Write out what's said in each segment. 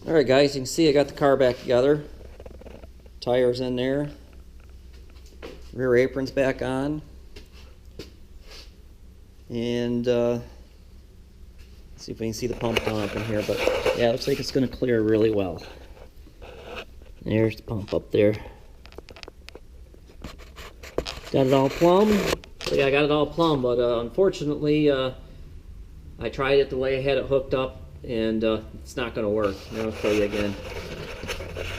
Alright guys, you can see I got the car back together. Tires in there. Rear apron's back on. And let's see if we can see the pump down up in here. But yeah, it looks like it's going to clear really well. There's the pump up there. Got it all plumb. So yeah, I got it all plumb, but unfortunately I tried it the way I had it hooked up, and it's not going to work. Now I'll show you again.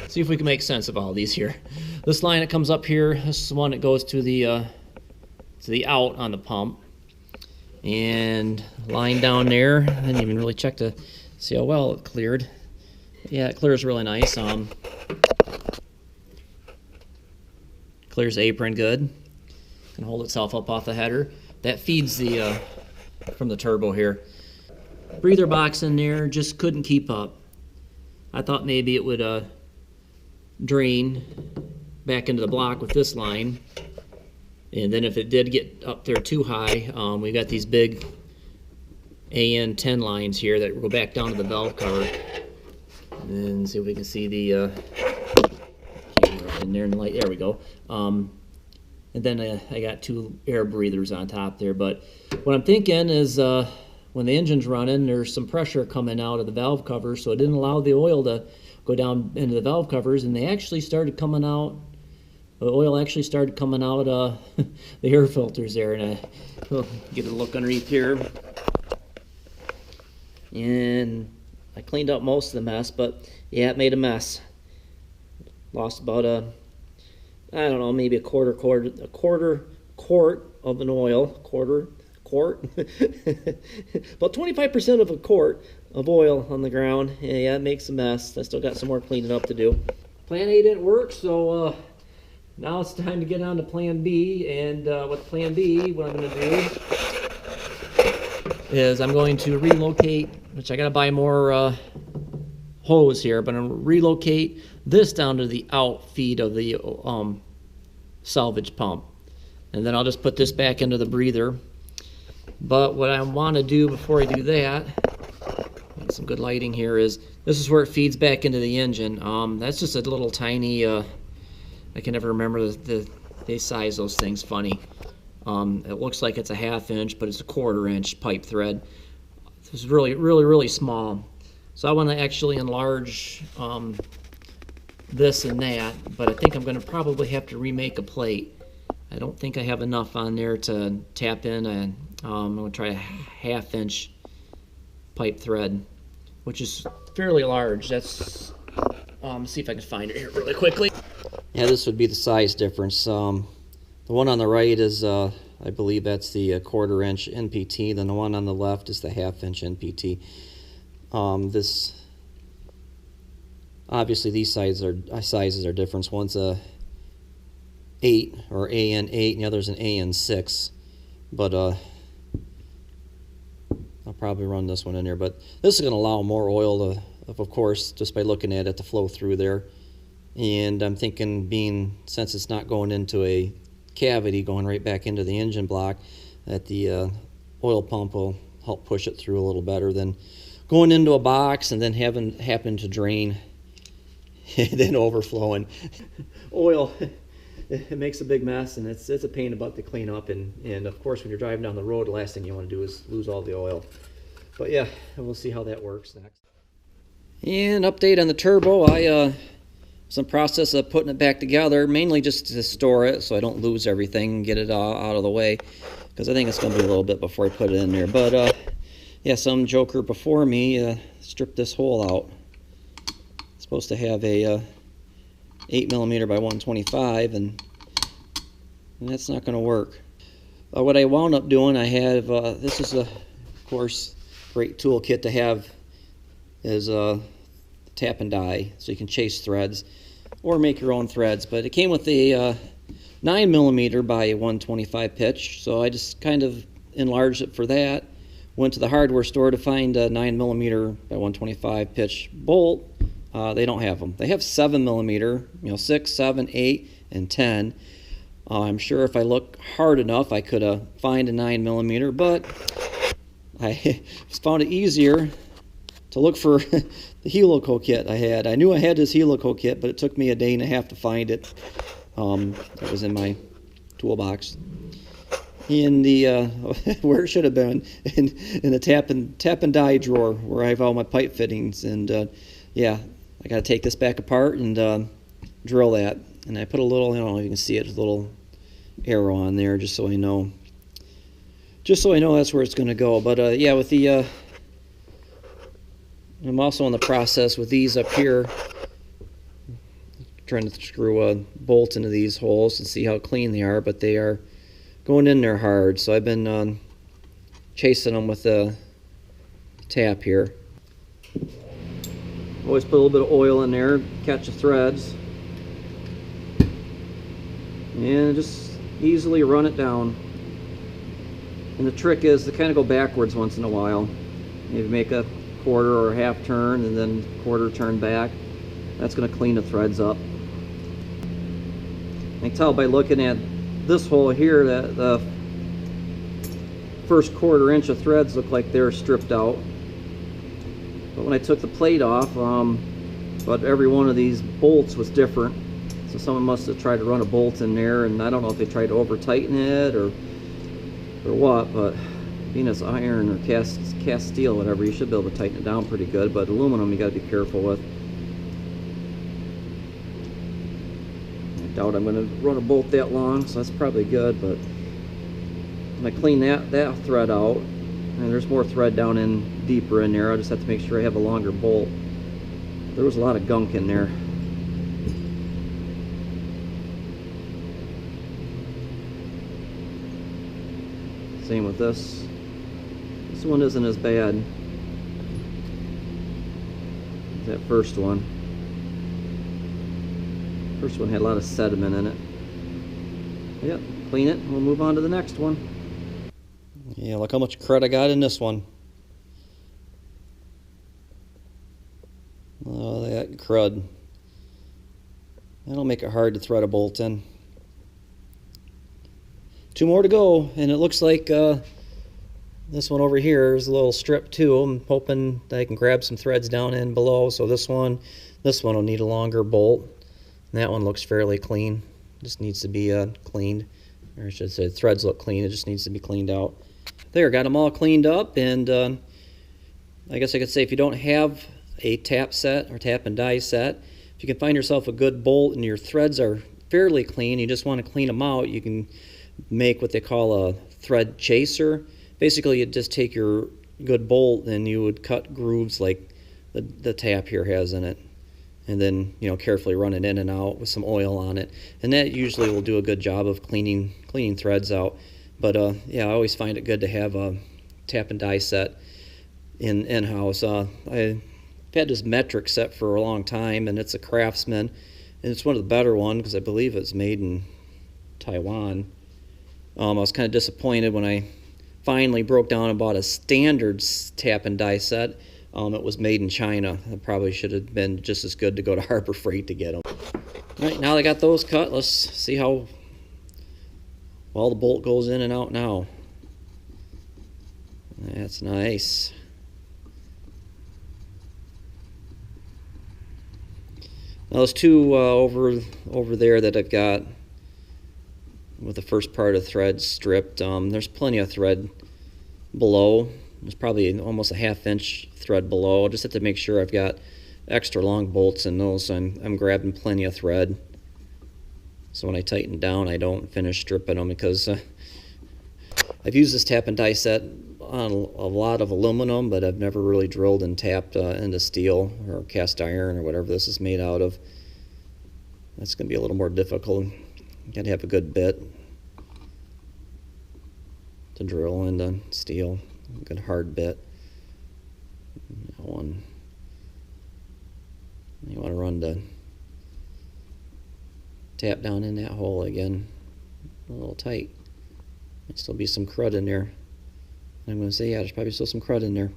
See if we can make sense of all these here. This line that comes up here, this is the one that goes to the out on the pump, and line down there. I didn't even really check to see how well it cleared. Yeah, it clears really nice. Clears the apron good. Can hold itself up off the header. That feeds the from the turbo here. Breather box in there just couldn't keep up. I thought maybe it would drain back into the block with this line, and then if it did get up there too high, we got these big AN10 lines here that go back down to the valve cover. And see if we can see the camera in there in the light. There we go. And then I got two air breathers on top there. But what I'm thinking is when the engine's running, there's some pressure coming out of the valve cover, so it didn't allow the oil to go down into the valve covers, and they actually started coming out. The oil actually started coming out the air filters there, and I'll get a look underneath here. And I cleaned up most of the mess, but yeah, it made a mess. Lost about I don't know, maybe a quarter quart of an oil, quart, about 25% of a quart of oil on the ground. Yeah, it makes a mess. I still got some more cleaning up to do. Plan A didn't work, so now it's time to get on to Plan B. And with Plan B, what I'm going to do is I'm going to relocate, which I got to buy more hose here, but I'm going to relocate this down to the out feed of the salvage pump. And then I'll just put this back into the breather. But what I want to do before I do that, get some good lighting here, is this is where it feeds back into the engine. That's just a little tiny, I can never remember they size those things funny. It looks like it's a 1/2 inch, but it's a 1/4 inch pipe thread. It's really, really, really small. So I want to actually enlarge this and that, but I think I'm going to probably have to remake a plate. I don't think I have enough on there to tap in, and I'm going to try a 1/2 inch pipe thread, which is fairly large. That's see if I can find it here really quickly. Yeah, this would be the size difference. The one on the right is I believe that's the 1/4 inch NPT. Then the one on the left is the 1/2 inch NPT. This obviously these sizes are different. One's a 8 or AN8, and the other's an AN6. But I'll probably run this one in there. But this is going to allow more oil to, of course, just by looking at it, to flow through there. And I'm thinking, since it's not going into a cavity, going right back into the engine block, that the oil pump will help push it through a little better than going into a box and then happen to drain and then overflowing oil. It makes a big mess, and it's a pain in the butt to clean up, and of course when you're driving down the road, the last thing you want to do is lose all the oil. But yeah, we'll see how that works next. And update on the turbo. I was in the process of putting it back together, mainly just to store it so I don't lose everything and get it all out of the way, because I think it's going to be a little bit before I put it in there. But yeah, some joker before me stripped this hole out. It's supposed to have a 8mm by 125, and that's not going to work. What I wound up doing, I have this is of course great toolkit to have, is tap and die, so you can chase threads or make your own threads. But it came with a 9mm by 125 pitch, so I just kind of enlarged it for that. Went to the hardware store to find a 9mm by 125 pitch bolt. They don't have them. They have 7mm, 6, 7, 8, and 10. I'm sure if I look hard enough, I could find a 9mm, but I found it easier to look for the helical kit I had. I knew I had this helical kit, but it took me a day and a half to find it. It was in my toolbox. In the where it should have been, in the tap and die drawer where I have all my pipe fittings. And yeah, I got to take this back apart and drill that. And I put a little, I don't know if you can see it, a little arrow on there just so I know. Just so I know that's where it's going to go. But yeah, with the I'm also in the process with these up here, trying to screw a bolt into these holes and see how clean they are, but they are going in there hard. So I've been chasing them with the tap here. Always put a little bit of oil in there, catch the threads, and just easily run it down. And the trick is to kind of go backwards once in a while. Maybe make a quarter or a half turn and then quarter turn back. That's going to clean the threads up. I can tell by looking at this hole here that the first quarter inch of threads look like they're stripped out. But when I took the plate off, but every one of these bolts was different. So someone must have tried to run a bolt in there, and I don't know if they tried to over tighten it or what, but being it's iron or cast steel, whatever, you should be able to tighten it down pretty good. But aluminum, you got to be careful with. I doubt I'm going to run a bolt that long, so that's probably good. But when I clean that thread out, and there's more thread down in deeper in there, I just have to make sure I have a longer bolt. There was a lot of gunk in there. Same with this. This one isn't as bad as that first one. First one had a lot of sediment in it. Yep, clean it, we'll move on to the next one. Yeah, look how much crud I got in this one. Oh, that crud. That'll make it hard to thread a bolt in. 2 more to go, and it looks like this one over here is a little strip too. I'm hoping that I can grab some threads down in below. So this one will need a longer bolt. And that one looks fairly clean. Just needs to be cleaned. Or I should say, threads look clean. It just needs to be cleaned out. There, got them all cleaned up. And I guess I could say if you don't have a tap set or tap and die set, if you can find yourself a good bolt and your threads are fairly clean, you just want to clean them out, you can make what they call a thread chaser. Basically, you just take your good bolt and you would cut grooves like the tap here has in it, and then carefully run it in and out with some oil on it, and that usually will do a good job of cleaning threads out. But yeah, I always find it good to have a tap and die set in-house. I've had this metric set for a long time, and it's a Craftsman, and it's one of the better ones because I believe it's made in Taiwan. I was kind of disappointed when I finally broke down and bought a standard tap and die set. It was made in China. It probably should have been just as good to go to Harbor Freight to get them. All right, now I got those cut. Let's see how well the bolt goes in and out now. That's nice. Now those two over there that I've got with the first part of the thread stripped, there's plenty of thread below. There's probably almost a ½ inch thread below. I just have to make sure I've got extra long bolts in those, so I'm grabbing plenty of thread. So when I tighten down, I don't finish stripping them, because I've used this tap and die set on a lot of aluminum, but I've never really drilled and tapped into steel or cast iron or whatever this is made out of. That's going to be a little more difficult. You got to have a good bit to drill into steel, a good hard bit. That one, you want to run the tap down in that hole again, a little tight. Might still be some crud in there. I'm going to say, yeah, there's probably still some crud in there.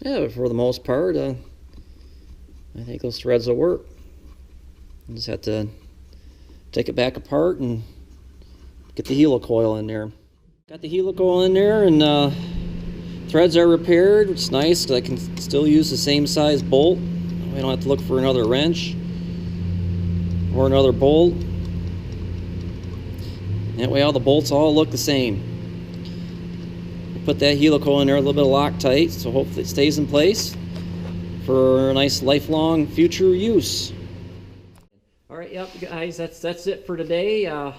Yeah, but for the most part, I think those threads will work. You just have to take it back apart and get the helicoil in there. Got the helical in there, and threads are repaired, which is nice because I can still use the same size bolt. I don't have to look for another wrench or another bolt. That way all the bolts all look the same. Put that helical in there, a little bit of Loctite, so hopefully it stays in place for a nice lifelong future use. All right, yep, guys, that's it for today.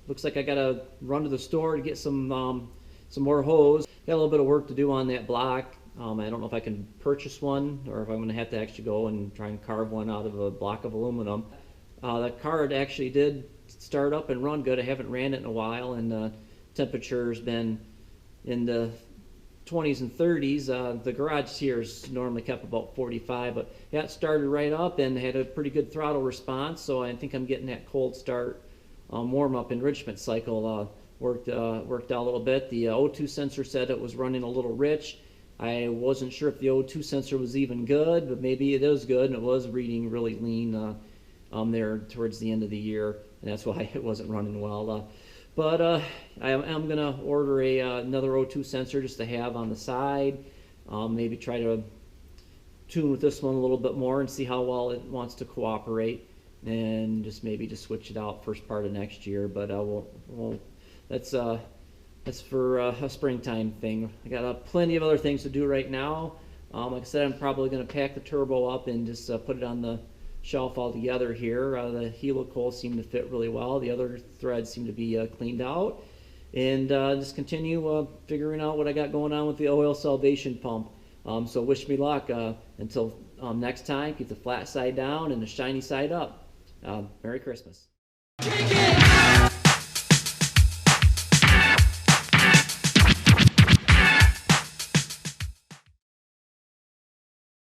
Looks like I gotta run to the store to get some more hose. Got a little bit of work to do on that block. I don't know if I can purchase one or if I'm gonna have to actually go and try and carve one out of a block of aluminum. The card actually did start up and run good. I haven't ran it in a while, and the temperature's been in the 20s and 30s. The garage here is normally kept about 45, but yeah, it started right up and had a pretty good throttle response, so I think I'm getting that cold start warm-up enrichment cycle worked out a little bit. The O2 sensor said it was running a little rich. I wasn't sure if the O2 sensor was even good, but maybe it is good, and it was reading really lean there towards the end of the year, and that's why it wasn't running well. But I am going to order another O2 sensor just to have on the side. Maybe try to tune with this one a little bit more and see how well it wants to cooperate, and just maybe just switch it out first part of next year. But that's for a springtime thing. I got plenty of other things to do right now. Like I said, I'm probably going to pack the turbo up and just put it on the shelf altogether here. The helical seem to fit really well. The other threads seem to be cleaned out, and just continue figuring out what I got going on with the oil salvation pump. So wish me luck. Until next time, keep the flat side down and the shiny side up. Merry Christmas.